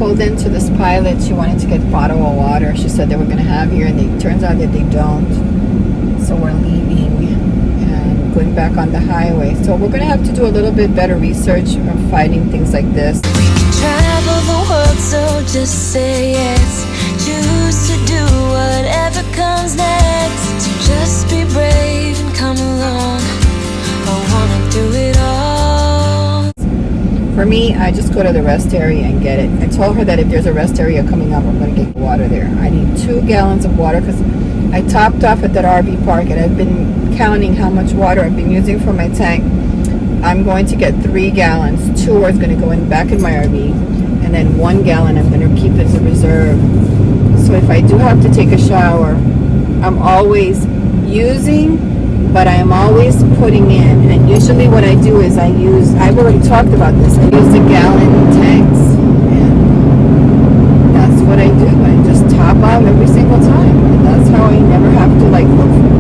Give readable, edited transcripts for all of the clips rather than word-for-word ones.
pulled into this pilot. She wanted to get bottled water. She said they were going to have here, and it turns out that they don't. So we're leaving and going back on the highway. So we're going to have to do a little bit better research of finding things like this. We can travel the world, so just say yes. Choose to do whatever comes next. So just be brave and come along. I wanna do it all. For me, I just go to the rest area and get it. I told her that if there's a rest area coming up, I'm going to get water there. I need 2 gallons of water because I topped off at that RV park, and I've been counting how much water I've been using for my tank. I'm going to get 3 gallons. 2 is going to go in back in my RV, and then 1 gallon I'm going to keep as a reserve. So if I do have to take a shower, I'm always using, but I am always putting in. And usually what I do is I've already talked about this, I use the gallon tanks, and that's what I do. I just top out every single time, and that's how I never have to like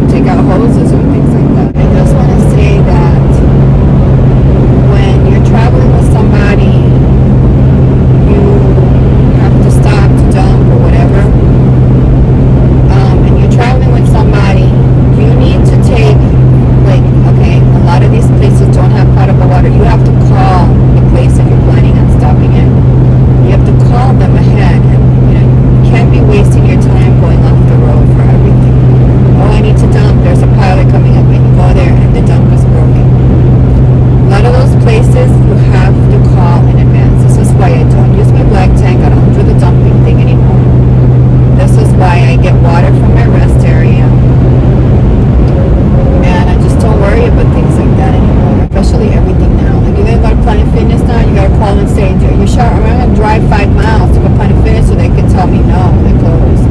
take out hoses or things like that. I just want to say that when you're traveling with somebody, you have to stop to dump or whatever, and you're traveling with somebody, you need to take, like, okay, a lot of these places don't have potable water. You have to call the place if you're planning on stopping in. You have to call them ahead, and you can't be wasting your time going off the road for everything. Oh, I need to dump. There's a pilot coming up, and you go there, and the dump is broken. A lot of those places you have to call in advance. This is why I don't use my black tank. I don't do the dumping thing anymore. This is why I get water from my rest area. And I just don't worry about things like that anymore, especially everything now. Like, you gotta go to Planet Fitness now, you gotta call and say, "Do you sure? I'm gonna drive 5 miles to go to Planet Fitness," so they can tell me no, they're closed.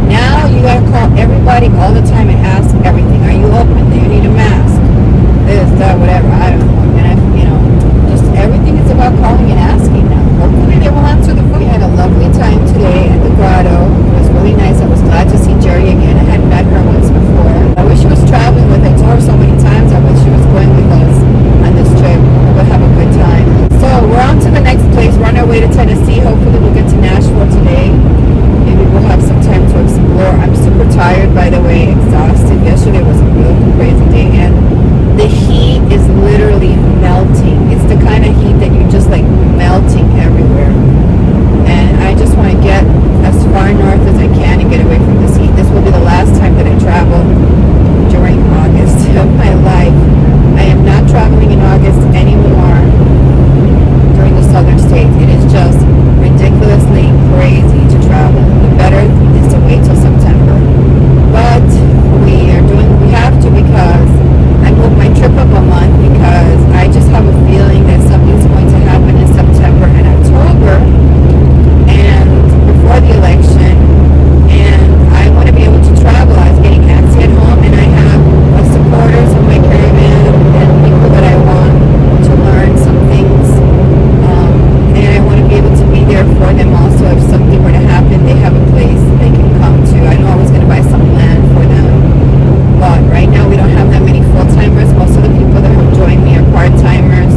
Now you gotta call everybody all the time and ask everything. Are you open? Do you need a mask? This, that, whatever. I don't know. And just everything is about calling and asking now. Hopefully they will answer the phone. We had a lovely time today at the grotto. It was really nice. I was glad to see Jerry again. I hadn't met her once before. I wish she was traveling with. I told her so many times I wish she was going with us on this trip. We'll have a good time. So we're on to the next place. We're on our way to Tennessee. Hopefully we'll get to Nashville today. Maybe we'll have some time to explore. I'm super tired, by the way, exhausted. Yesterday was a real crazy day, and the heat is literally melting. It's the kind of heat that you're just like melting everywhere. And I just want to get as far north as I can and get away from this heat. This will be the last time that I travel during August of my life. I am not traveling in August anymore during the southern states. It is just ridiculously crazy to travel. The better is to wait till September. But we have to, because I moved my trip up a month because I just have a feeling that something's going to happen in September and October and before the election, and I want to be able to travel. I was getting antsy at home, and I have supporters of my caravan and people that I want to learn some things, and I want to be able to be there for them also. If something were to happen, they have a place they can come to. I know I was going to buy some land for them, but right now we don't have that many full-timers. Most of the people that have joined me are part-timers.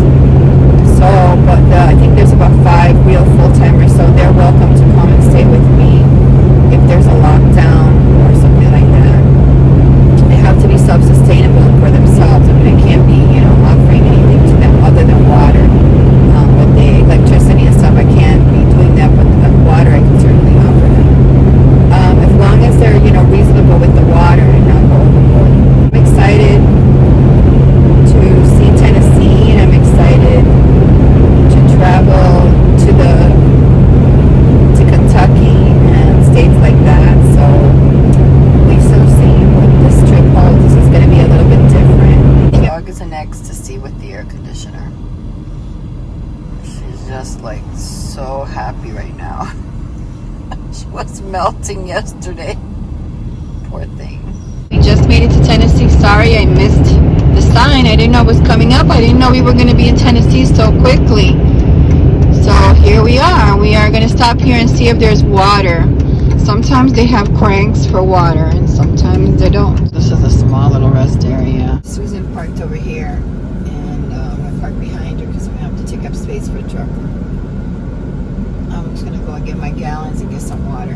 So, but I think there's about 5 real full-timers, so they're welcome to come and stay with me if there's a lockdown or something like that. They have to be self-sustainable for themselves. I mean, I can't be, offering anything to them other than water. But the electricity and stuff, I can't be doing that, but the water I can certainly offer them. As long as they're, reasonable with the water and not go overboard. I'm excited to see Tennessee, and I'm excited to travel to Kentucky and states like that. So we shall see what this trip holds. This is going to be a little bit different. The dog is an ecstasy with the air conditioner. She's just like so happy right now. She was melting yesterday. Poor thing. We just made it to Tennessee. Sorry I missed the sign. I didn't know it was coming up. I didn't know we were going to be in Tennessee so quickly. So here we are. We are going to stop here and see if there's water. Sometimes they have cranks for water and sometimes they don't. This is a small little rest area. Susan parked over here, and I parked behind her because we have to take up space for a truck. I'm I'm just gonna go and get my gallons and get some water.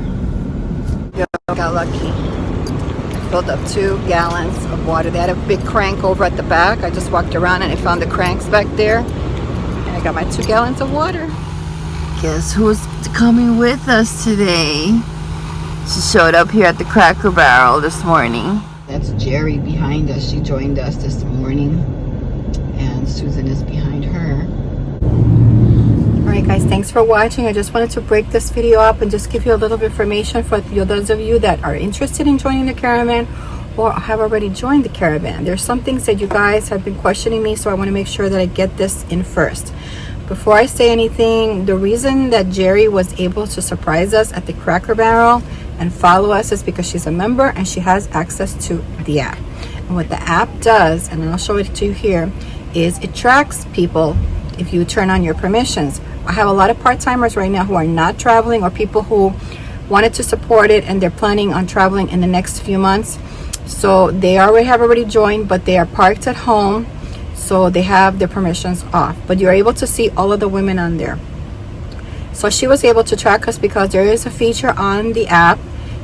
Yo, got lucky. I filled up 2 gallons of water. They had a big crank over at the back. I just walked around and I found the cranks back there. And I got my 2 gallons of water. Guess who's coming with us today? She showed up here at the Cracker Barrel this morning. That's Jerry behind us. She joined us this morning. And Susan is behind her. Alright guys, thanks for watching. I just wanted to break this video up and just give you a little bit of information for those of you that are interested in joining the caravan or have already joined the caravan. There's some things that you guys have been questioning me, so I want to make sure that I get this in first. Before I say anything, the reason that Jerry was able to surprise us at the Cracker Barrel and follow us is because she's a member and she has access to the app. And what the app does, and I'll show it to you here, is it tracks people if you turn on your permissions. I have a lot of part-timers right now who are not traveling, or people who wanted to support it and they're planning on traveling in the next few months. So they have already joined, but they are parked at home, so they have their permissions off. But you're able to see all of the women on there. So she was able to track us because there is a feature on the app.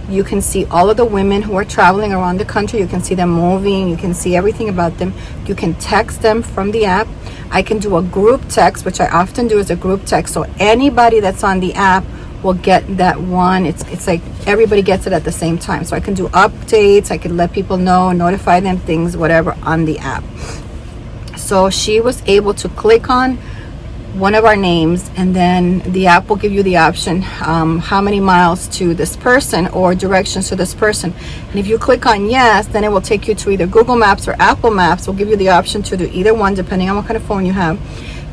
You can see all of the women who are traveling around the country. You can see them moving. You can see everything about them. You can text them from the app. I can do a group text, which I often do as a group text. So anybody that's on the app will get that one. It's like everybody gets it at the same time. So I can do updates. I can let people know, notify them things, whatever, on the app. So she was able to click on one of our names, and then the app will give you the option how many miles to this person or directions to this person. And if you click on yes, then it will take you to either Google Maps or Apple Maps. Will give you the option to do either one depending on what kind of phone you have,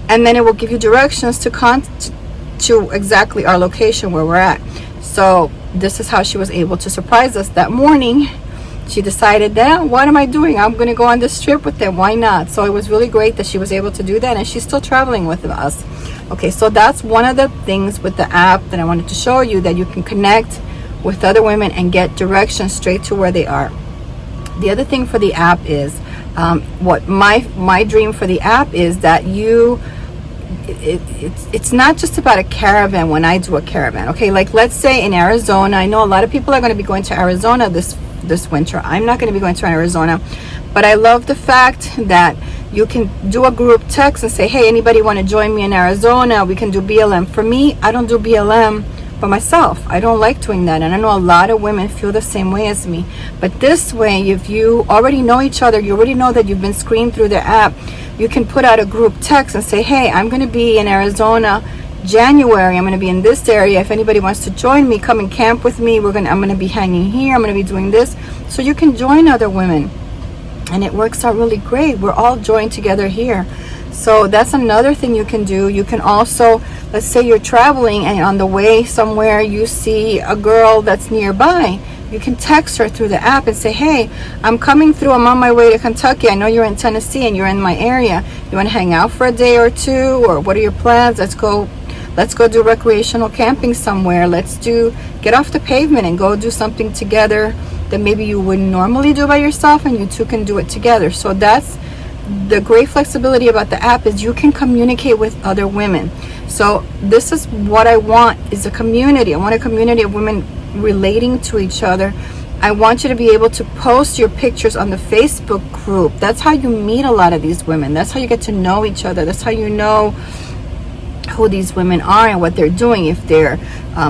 and then it will give you directions to exactly our location where we're at. So this is how she was able to surprise us that morning. She decided that, what am I doing? I'm going to go on this trip with them. Why not? So it was really great that she was able to do that, and she's still traveling with us. Okay, so that's one of the things with the app that I wanted to show you, that you can connect with other women and get directions straight to where they are. The other thing for the app is, what my dream for the app is that it's not just about a caravan when I do a caravan. Okay, like let's say in Arizona, I know a lot of people are going to be going to Arizona this winter. I'm not going to be going to Arizona, but I love the fact that you can do a group text and say, hey, anybody want to join me in Arizona? We can do BLM. For me, I don't do BLM by myself. I don't like doing that, and I know a lot of women feel the same way as me. But this way, if you already know each other, you already know that you've been screened through the app, you can put out a group text and say, hey, I'm going to be in Arizona January. I'm going to be in this area. If anybody wants to join me, come and camp with me. I'm going to be hanging here. I'm going to be doing this. So you can join other women, and it works out really great. We're all joined together here. So that's another thing you can do. You can also, let's say you're traveling and on the way somewhere you see a girl that's nearby. You can text her through the app and say, hey, I'm coming through. I'm on my way to Kentucky. I know you're in Tennessee and you're in my area. You want to hang out for a day or two, or what are your plans? Let's go do recreational camping somewhere. Get off the pavement and go do something together that maybe you wouldn't normally do by yourself, and you two can do it together. So that's the great flexibility about the app, is you can communicate with other women. So this is what I want, is a community. I want a community of women relating to each other. I want you to be able to post your pictures on the Facebook group. That's how you meet a lot of these women. That's how you get to know each other. That's how you know who these women are and what they're doing. If they're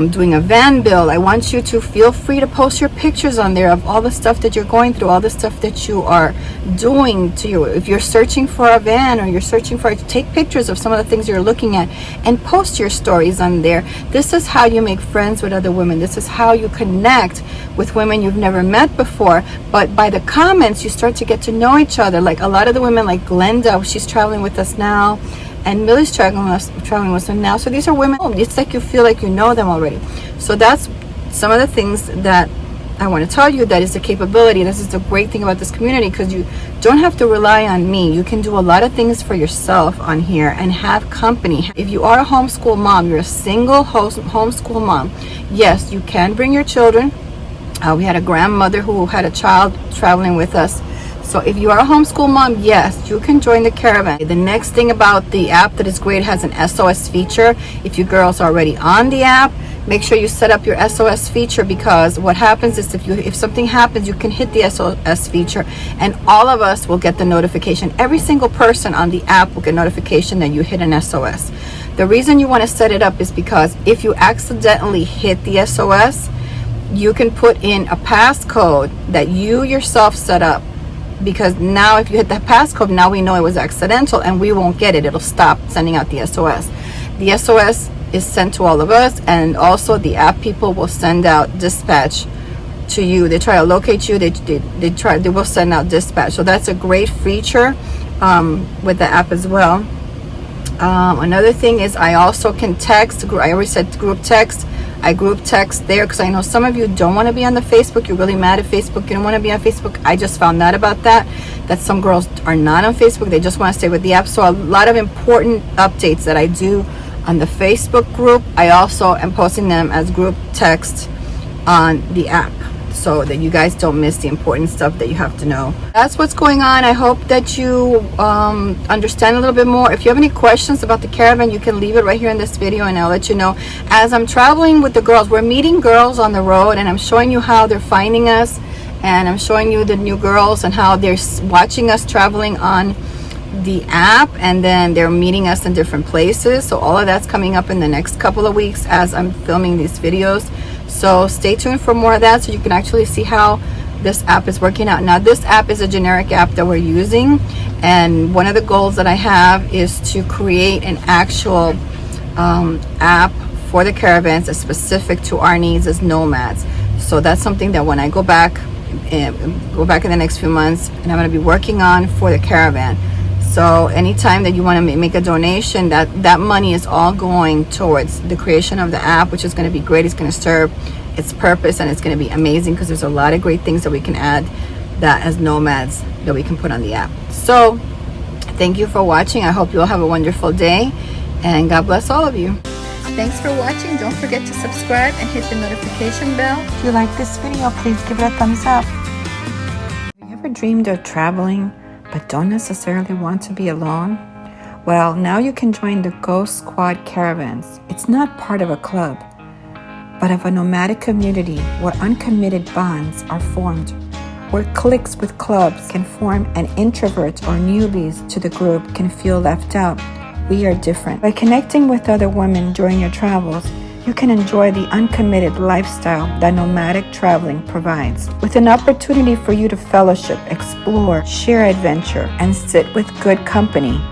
doing a van build, I want you to feel free to post your pictures on there of all the stuff that you're going through, all the stuff that you are doing to you. If you're searching for a van, or you're searching for, take pictures of some of the things you're looking at and post your stories on there. This is how you make friends with other women. This is how you connect with women you've never met before. But by the comments, you start to get to know each other. Like a lot of the women, like Glenda, she's traveling with us now, and Millie's traveling with them now. So these are women, it's like you feel like you know them already. So that's some of the things that I want to tell you. That is the capability. This is the great thing about this community, because you don't have to rely on me. You can do a lot of things for yourself on here and have company. If you are a homeschool mom, you're a single homeschool mom, yes, you can bring your children. We had a grandmother who had a child traveling with us. So if you are a homeschool mom, yes, you can join the Caravan. The next thing about the app that is great, it has an SOS feature. If you girls are already on the app, make sure you set up your SOS feature, because what happens is if something happens, you can hit the SOS feature and all of us will get the notification. Every single person on the app will get notification that you hit an SOS. The reason you want to set it up is because if you accidentally hit the SOS, you can put in a passcode that you yourself set up, because now if you hit the passcode, now we know it was accidental and we won't get it. It'll stop sending out the SOS. The SOS is sent to all of us, and also the app people will send out dispatch to you. They try to locate you. They will send out dispatch. So that's a great feature with the app as well. Another thing is I also can text. I already said group text. I group text there because I know some of you don't want to be on the Facebook. You're really mad at Facebook. You don't want to be on Facebook. I just found out about that some girls are not on Facebook. They just want to stay with the app. So a lot of important updates that I do on the Facebook group, I also am posting them as group text on the app, so that you guys don't miss the important stuff that you have to know. That's what's going on. I hope that you understand a little bit more. If you have any questions about the Caravan, you can leave it right here in this video and I'll let you know. As I'm traveling with the girls, we're meeting girls on the road and I'm showing you how they're finding us, and I'm showing you the new girls and how they're watching us traveling on the app, and then they're meeting us in different places. So all of that's coming up in the next couple of weeks as I'm filming these videos. So stay tuned for more of that, so you can actually see how this app is working out. Now this app is a generic app that we're using, and one of the goals that I have is to create an actual app for the Caravans that's specific to our needs as nomads. So that's something that when I go back in the next few months, and I'm going to be working on for the Caravan. So anytime that you want to make a donation, that money is all going towards the creation of the app, which is going to be great. It's going to serve its purpose, and it's going to be amazing because there's a lot of great things that we can add that as nomads that we can put on the app. So thank you for watching. I hope you all have a wonderful day, and God bless all of you. Thanks for watching. Don't forget to subscribe and hit the notification bell. If you like this video, please give it a thumbs up. Have you ever dreamed of traveling but don't necessarily want to be alone? Well, now you can join the Ghost Squad Caravans. It's not part of a club, but of a nomadic community where uncommitted bonds are formed, where cliques with clubs can form and introverts or newbies to the group can feel left out. We are different. By connecting with other women during your travels, you can enjoy the uncommitted lifestyle that nomadic traveling provides, with an opportunity for you to fellowship, explore, share adventure, and sit with good company.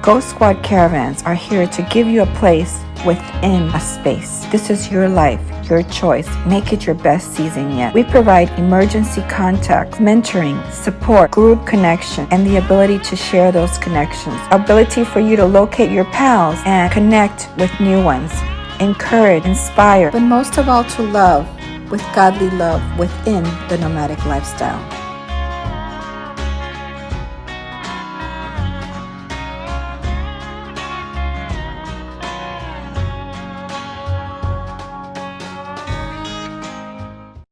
Ghost Squad Caravans are here to give you a place within a space. This is your life, your choice. Make it your best season yet. We provide emergency contact, mentoring, support, group connection, and the ability to share those connections. Ability for you to locate your pals and connect with new ones. Encourage, inspire, but most of all to love with godly love within the nomadic lifestyle.